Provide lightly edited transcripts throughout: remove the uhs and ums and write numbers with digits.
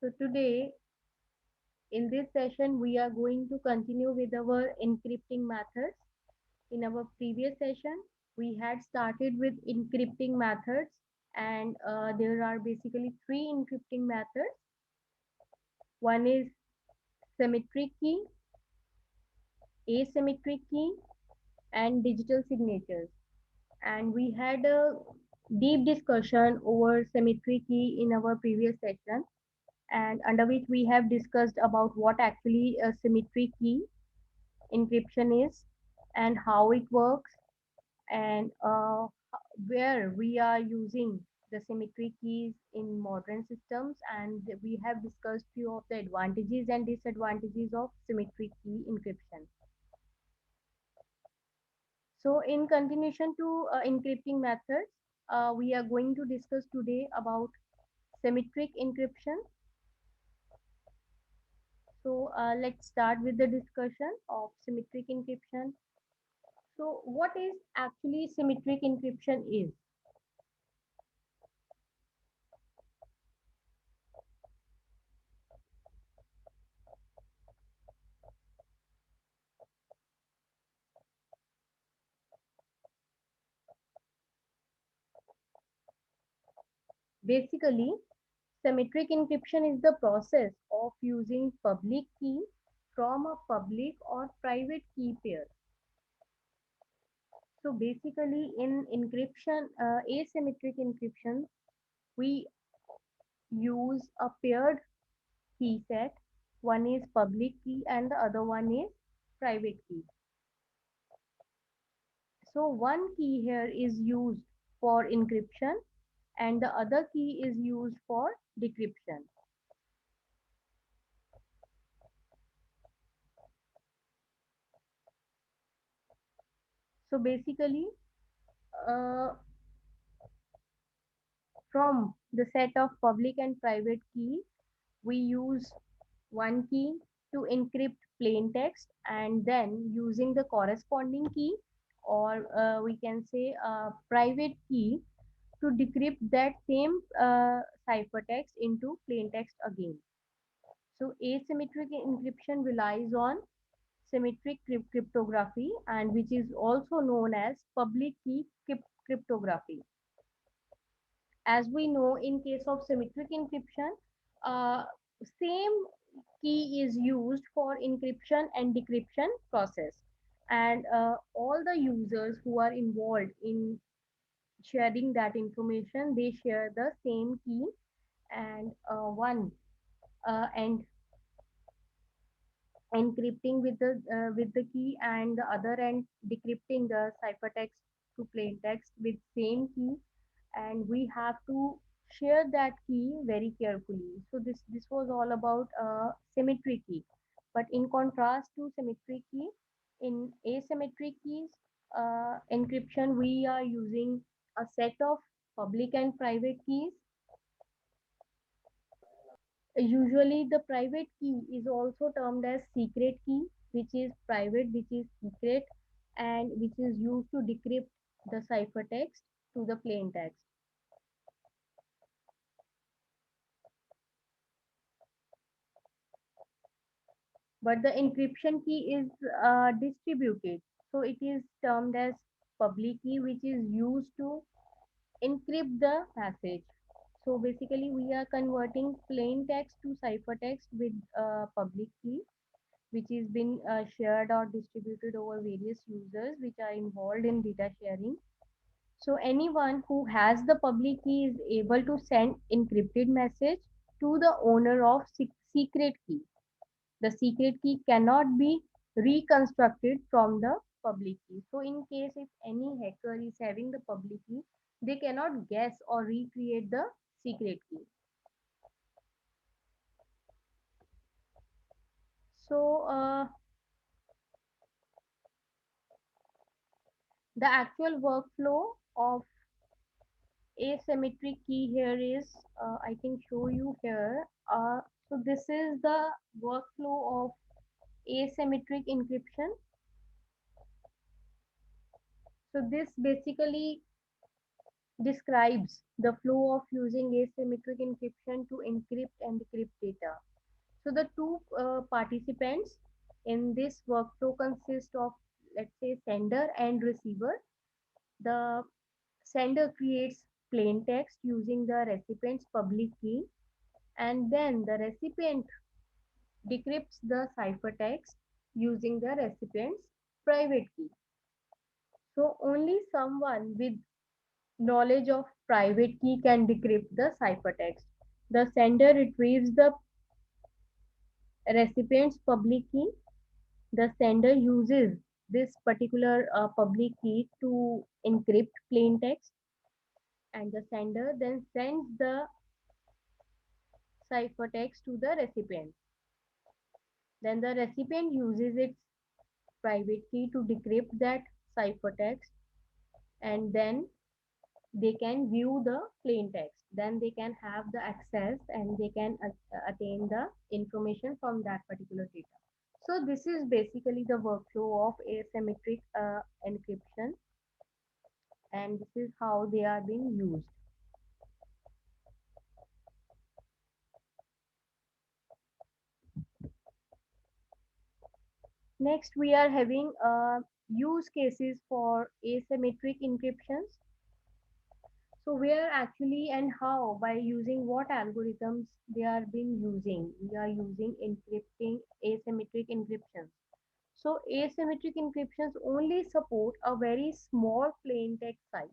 So today in this session we are going to continue with our encrypting methods. In our previous session we had started with encrypting methods and there are basically three encrypting methods. One is symmetric key, asymmetric key and digital signatures. And we had a deep discussion over symmetric key in our previous session and under which we have discussed about what actually a symmetric key encryption is and how it works and where we are using the symmetric keys in modern systems, and we have discussed few of the advantages and disadvantages of symmetric key encryption. So in continuation to encrypting methods, we are going to discuss today about symmetric encryption. So let's start with the discussion of symmetric encryption. So what is actually symmetric encryption is? Basically, symmetric encryption is the process of using public key from a public or private key pair. So basically in encryption, asymmetric encryption, we use a paired key set. One is public key and the other one is private key. So one key here is used for encryption and the other key is used for decryption. So basically, uh, from the set of public and private keys, we use one key to encrypt plain text and then using the corresponding key, or we can say a private key, to decrypt that same ciphertext into plain text again. So asymmetric encryption relies on symmetric cryptography, and which is also known as public key cryptography. As we know, in case of symmetric encryption, uh, same key is used for encryption and decryption process, and all the users who are involved in sharing that information, they share the same key, and one and encrypting with the key and the other end decrypting the ciphertext to plain text with same key, and we have to share that key very carefully. So this was all about symmetric key. But in contrast to symmetric key, in asymmetric keys encryption, we are using a set of public and private keys. Usually the private key is also termed as secret key, which is private, which is secret, and which is used to decrypt the ciphertext to the plain text. But the encryption key is distributed. So it is termed as public key, which is used to encrypt the message. So basically, we are converting plain text to ciphertext with public key, which is been shared or distributed over various users which are involved in data sharing. So anyone who has the public key is able to send encrypted message to the owner of secret key. The secret key cannot be reconstructed from the public key. So in case if any hacker is having the public key, they cannot guess or recreate the secret key. So the actual workflow of asymmetric key here is, I can show you here. So this is the workflow of asymmetric encryption. So this basically describes the flow of using asymmetric encryption to encrypt and decrypt data. So the two participants in this workflow consist of, let's say, sender and receiver. The sender creates plain text using the recipient's public key, and then the recipient decrypts the ciphertext using the recipient's private key. So only someone with knowledge of private key can decrypt the ciphertext. The sender retrieves the recipient's public key. The sender uses this particular public key to encrypt plain text, and the sender then sends the ciphertext to the recipient. Then the recipient uses its private key to decrypt that ciphertext, and then they can view the plain text. Then they can have the access and they can attain the information from that particular data. So this is basically the workflow of asymmetric encryption, and this is how they are being used. Next, we are having use cases for asymmetric encryptions. So where actually and how, by using what algorithms they are being using. We are using encrypting asymmetric encryptions. So asymmetric encryptions only support a very small plain text size.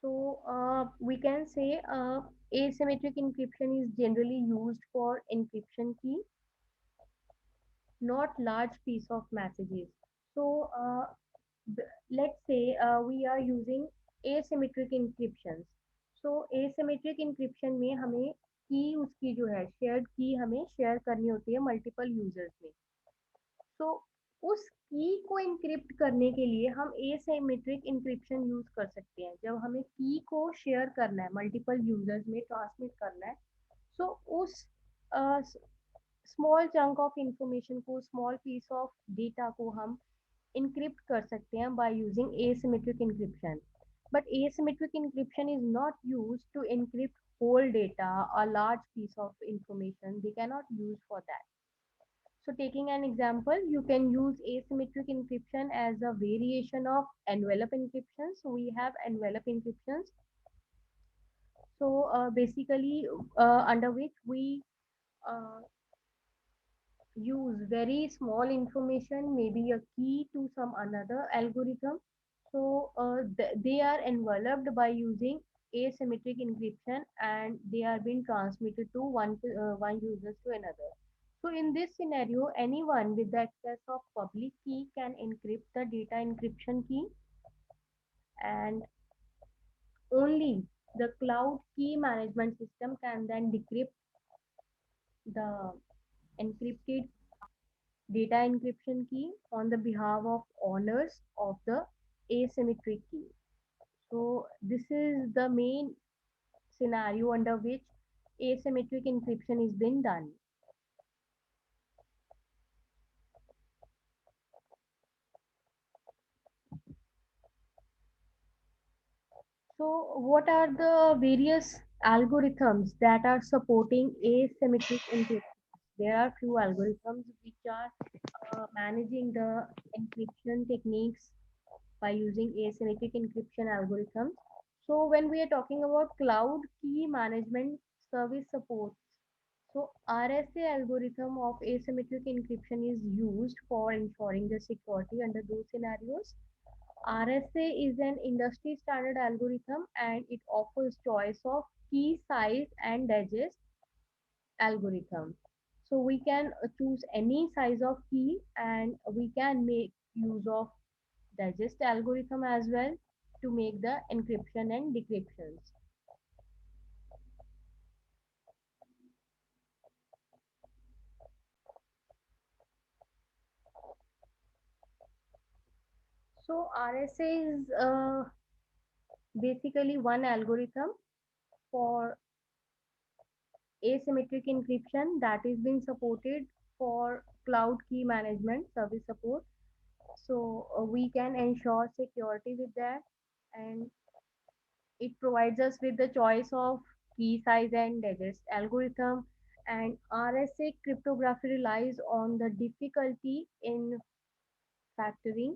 So we can say asymmetric encryption is generally used for encryption key, not large piece of messages. So let's say we are using asymmetric encryptions. So asymmetric encryption में हमें की उसकी जो है shared की हमें share करनी होती है मल्टीपल यूजर्स में. तो उस की को एन्क्रिप्ट करने के लिए हम एसिमेट्रिक एन्क्रिप्शन यूज कर सकते हैं. जब हमें की को शेयर करना है मल्टीपल यूजर्स में ट्रांसमिट करना है, सो उस स्मॉल चंक ऑफ इंफॉर्मेशन को, स्मॉल पीस ऑफ डेटा को हम encrypt कर सकते हैं by using asymmetric encryption. But asymmetric encryption is not used to encrypt whole data or large piece of information. They cannot use for that. So taking an example, you can use asymmetric encryption as a variation of envelope encryption. So we have envelope encryptions. So basically, under which we uh, use very small information, maybe a key to some another algorithm. So they are enveloped by using asymmetric encryption, and they are being transmitted to one user to another. So in this scenario, anyone with the access of public key can encrypt the data encryption key, and only the cloud key management system can then decrypt the encrypted data encryption key on the behalf of owners of the asymmetric key. So this is the main scenario under which asymmetric encryption is being done. So what are the various algorithms that are supporting asymmetric encryption? There are few algorithms which are managing the encryption techniques by using asymmetric encryption algorithms. So when we are talking about cloud key management service support, so RSA algorithm of asymmetric encryption is used for ensuring the security under those scenarios. RSA is an industry standard algorithm, and it offers choice of key size and digest algorithm. So we can choose any size of key, and we can make use of digest algorithm as well to make the encryption and decryptions. So RSA is basically one algorithm for asymmetric encryption that is being supported for cloud key management service support. So we can ensure security with that, and it provides us with the choice of key size and digest algorithm. And RSA cryptography relies on the difficulty in factoring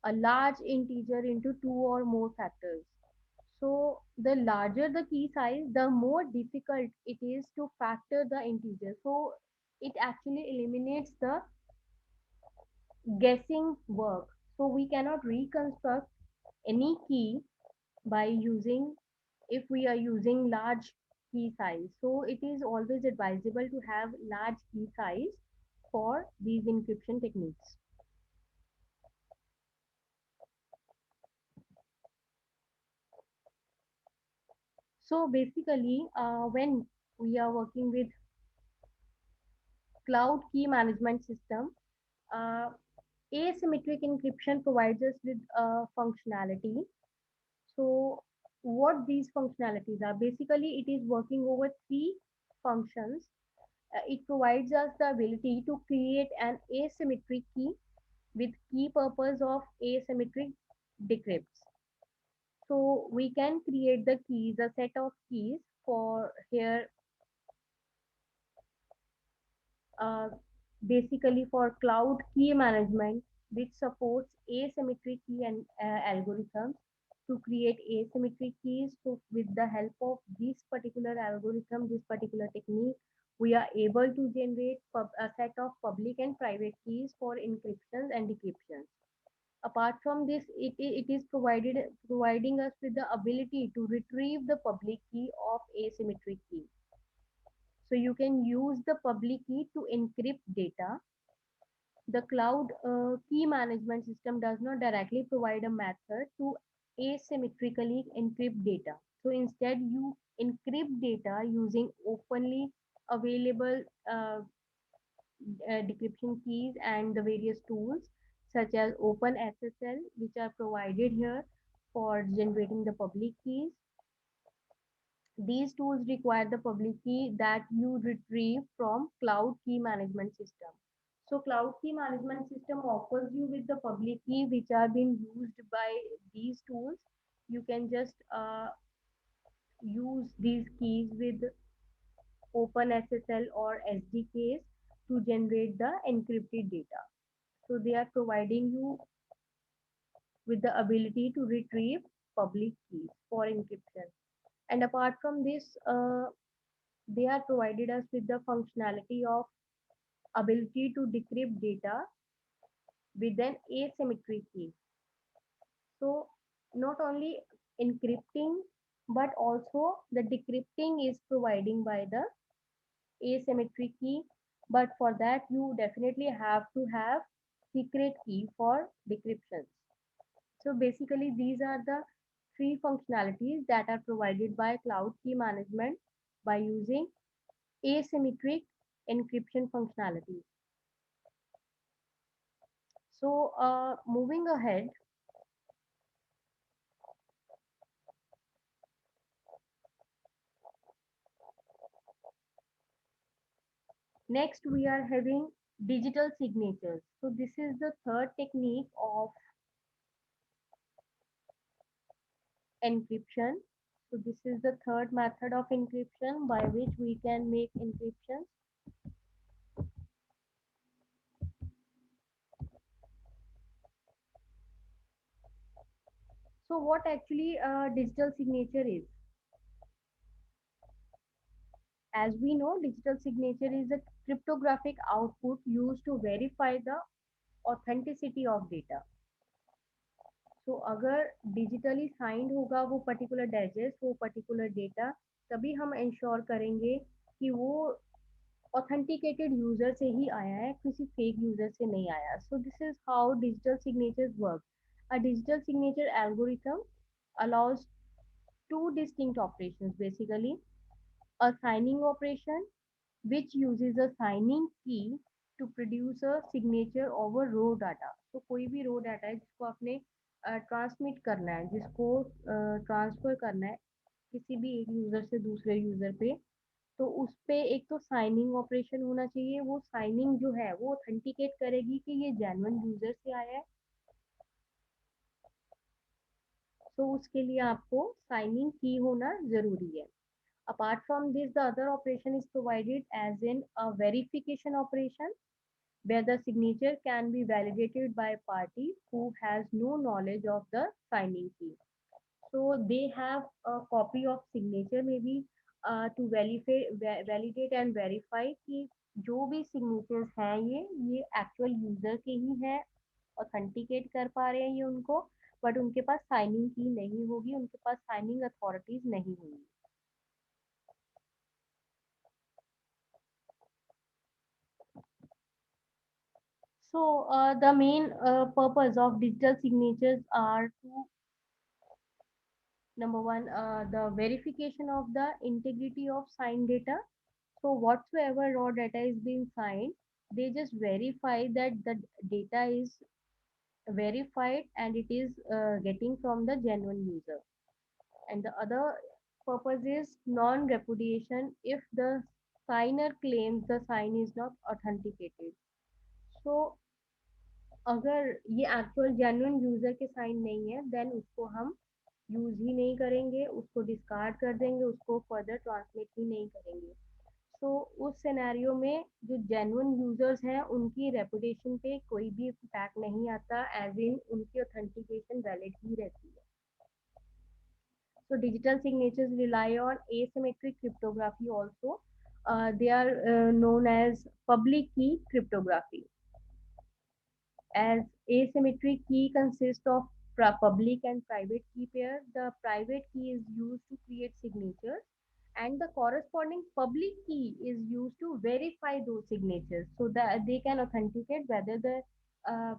a large integer into two or more factors. So the larger the key size, the more difficult it is to factor the integer. So it actually eliminates the guessing work. So we cannot reconstruct any key by using, if we are using large key size. So it is always advisable to have large key size for these encryption techniques. So basically, when we are working with cloud key management system, uh, asymmetric encryption provides us with functionality. So what these functionalities are, basically it is working over three functions. It provides us the ability to create an asymmetric key with key purpose of asymmetric decrypts. So we can create the keys, a set of keys for here, uh, basically for cloud key management, which supports asymmetric key and algorithms to create asymmetric keys. So with the help of this particular algorithm, this particular technique, we are able to generate a set of public and private keys for encryptions and decryptions. Apart from this, it is providing us with the ability to retrieve the public key of asymmetric key. So you can use the public key to encrypt data. The cloud key management system does not directly provide a method to asymmetrically encrypt data. So instead, you encrypt data using openly available decryption keys and the various tools such as OpenSSL, which are provided here for generating the public keys. These tools require the public key that you retrieve from cloud key management system. So cloud key management system offers you with the public key which are being used by these tools. You can just use these keys with OpenSSL or SDKs to generate the encrypted data. So they are providing you with the ability to retrieve public keys for encryption. And apart from this, they are provided us with the functionality of ability to decrypt data with an asymmetric key. So not only encrypting but also the decrypting is providing by the asymmetric key. But for that you definitely have to have secret key for decryptions. So basically these are the three functionalities that are provided by cloud key management by using asymmetric encryption functionality. So moving ahead, next we are having digital signatures. So this is the third technique of encryption. So this is the third method of encryption by which we can make encryptions. So what actually digital signature is? As we know, digital signature is a cryptographic output used to verify the authenticity of data. तो अगर digitally signed होगा वो particular digest वो particular data, तभी हम ensure करेंगे कि वो ऑथेंटिकेटेड यूजर से ही आया है, किसी फेक यूजर से नहीं आया. So this is how digital signatures work. A digital signature algorithm allows two distinct operations, basically a signing operation which uses a signing key to produce a signature over raw data. तो कोई भी रो data है जिसको आपने transmit करना है, जिसको transfer करना है किसी भी एक यूजर से दूसरे यूजर पे, तो उस पे एक तो साइनिंग ऑपरेशन होना चाहिए. वो साइनिंग जो है वो ऑथेंटिकेट करेगी कि ये जेन्युइन यूजर से आया है. तो उसके लिए आपको साइनिंग की होना जरूरी है. Apart from this, the other operation is provided as in a verification operation where the signature can be validated by a party who has no knowledge of the signing key. So they have a copy of signature maybe to validate and verify कि जो भी signatures हैं ये actual user के ही हैं, authenticate कर पा रहे हैं ये उनको, बट उनके पास signing की नहीं होगी, उनके पास signing authorities नहीं होंगी. So the main purpose of digital signatures are to number one, the verification of the integrity of signed data. So whatsoever raw data is being signed, they just verify that the data is verified and it is getting from the genuine user. And the other purpose is non-repudiation if the signer claims the sign is not authenticated. So अगर ये actual genuine user के sign नहीं है then उसको हम use ही नहीं करेंगे, उसको डिस्कार्ड कर देंगे, उसको फर्दर ट्रांसलेट ही नहीं करेंगे. तो उस सिनेरियो में जो जेन्युइन यूजर्स हैं उनकी रेपुटेशन पे कोई भी इम्पैक्ट नहीं आता, एज इन उनकी ऑथेंटिकेशन वैलिड ही रहती है. So digital signatures rely on asymmetric cryptography also. They are known as public key cryptography. As asymmetric key consists of public and private key pair, the private key is used to create signatures and the corresponding public key is used to verify those signatures so that they can authenticate whether the uh,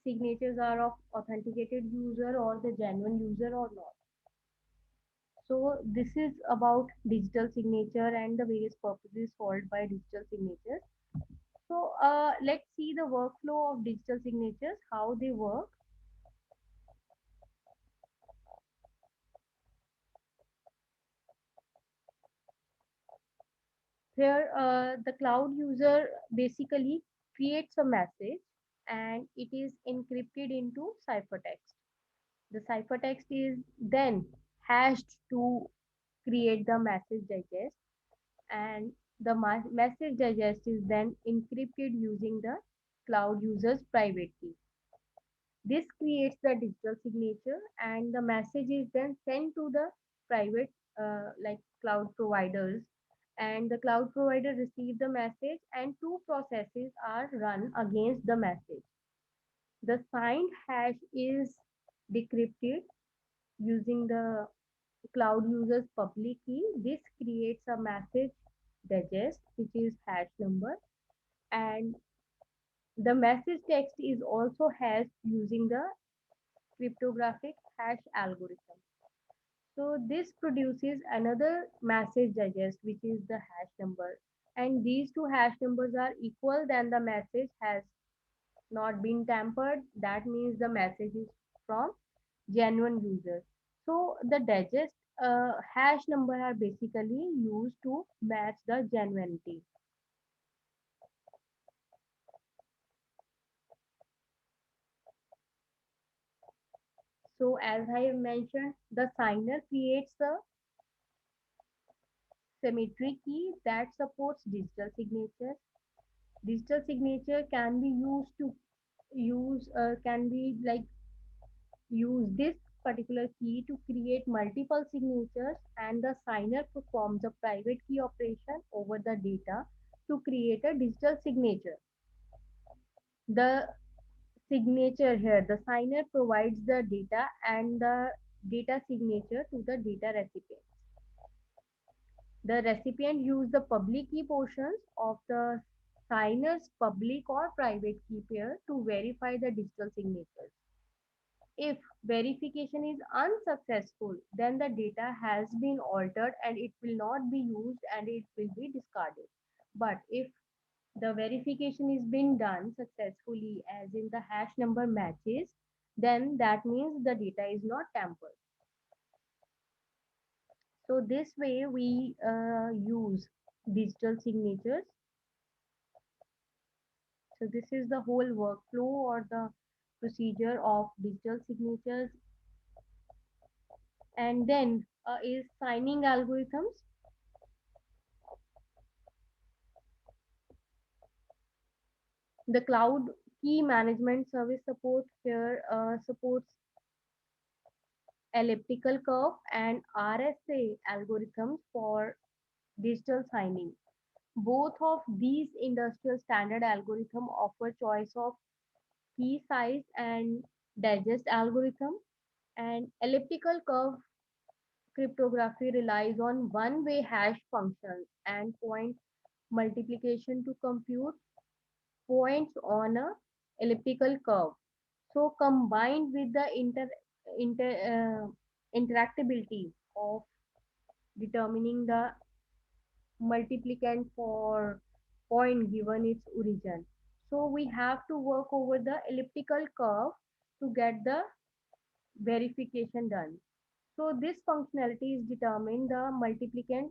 signatures are of authenticated user or the genuine user or not. So this is about digital signature and the various purposes solved by digital signatures. So let's see the workflow of digital signatures, how they work. Here, the cloud user basically creates a message and it is encrypted into ciphertext. The ciphertext is then hashed to create the message digest, and the message digest is then encrypted using the cloud user's private key. This creates the digital signature and the message is then sent to the private like cloud providers, and the cloud provider receive the message and two processes are run against the message. The signed hash is decrypted using the cloud user's public key. This creates a message digest which is hash number, and the message text is also hashed using the cryptographic hash algorithm. So this produces another message digest which is the hash number, and these two hash numbers are equal then the message has not been tampered. That means the message is from genuine user. So the digest hash number are basically used to match the genuinity. So as I mentioned, the signer creates a symmetric key that supports digital signatures. Digital signature can be used to use can be like use this particular key to create multiple signatures, and the signer performs a private key operation over the data to create a digital signature. The signature here, the signer provides the data and the data signature to the data recipient. The recipient use the public key portions of the signer's public or private key pair to verify the digital signatures. If verification is unsuccessful, then the data has been altered and it will not be used and it will be discarded. But if the verification is being done successfully, as in the hash number matches, then that means the data is not tampered. So this way we use digital signatures. So this is the whole workflow or the procedure of digital signatures. And then is signing algorithms. The cloud key management service support here supports elliptical curve and RSA algorithms for digital signing. Both of these industrial standard algorithm offer choice of key size and digest algorithm, and elliptical curve cryptography relies on one-way hash functions and point multiplication to compute points on a elliptical curve. So combined with the inter, interactability of determining the multiplicand for point given its origin. So we have to work over the elliptical curve to get the verification done. So this functionality is determined the multiplicand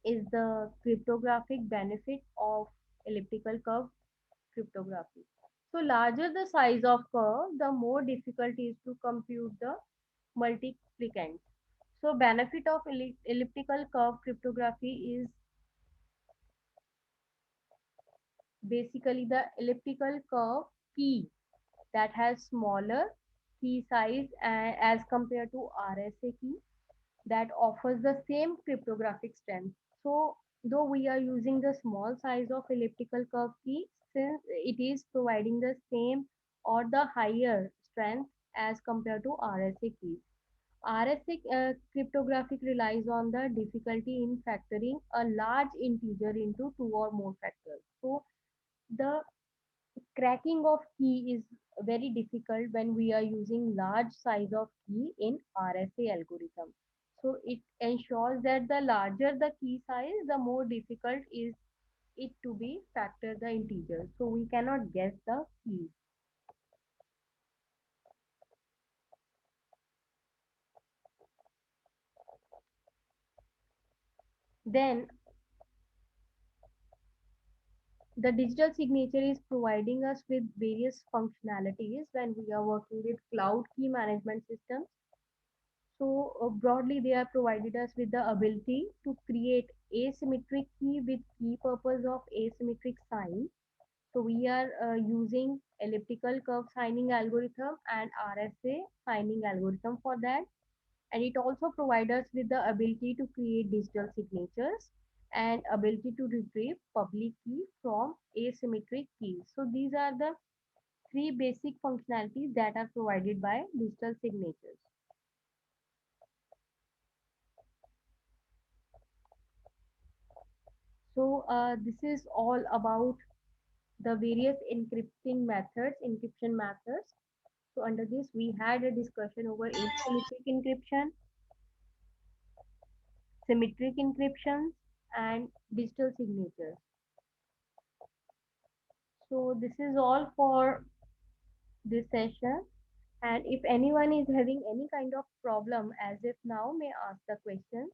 is the cryptographic benefit of elliptical curve cryptography. So larger the size of curve, the more difficult it is to compute the multiplicand. So benefit of elliptical curve cryptography is basically the elliptical curve key that has smaller key size as compared to RSA key that offers the same cryptographic strength. So though we are using the small size of elliptical curve key, since it is providing the same or the higher strength as compared to RSA keys. RSA cryptographic relies on the difficulty in factoring a large integer into two or more factors. So the cracking of key is very difficult when we are using large size of key in RSA algorithm. So it ensures that the larger the key size, the more difficult is it to be factor the integer. So we cannot guess the keys. Then the digital signature is providing us with various functionalities when we are working with cloud key management systems. So broadly, they are provided us with the ability to create asymmetric key with key purpose of asymmetric sign. So we are using elliptical curve signing algorithm and RSA signing algorithm for that. And it also provides us with the ability to create digital signatures and ability to retrieve public key from asymmetric keys. So these are the three basic functionalities that are provided by digital signatures. So this is all about the various encryption methods. So under this, we had a discussion over asymmetric encryption, symmetric encryption, and digital signatures. So this is all for this session. And if anyone is having any kind of problem as if now, may ask the questions.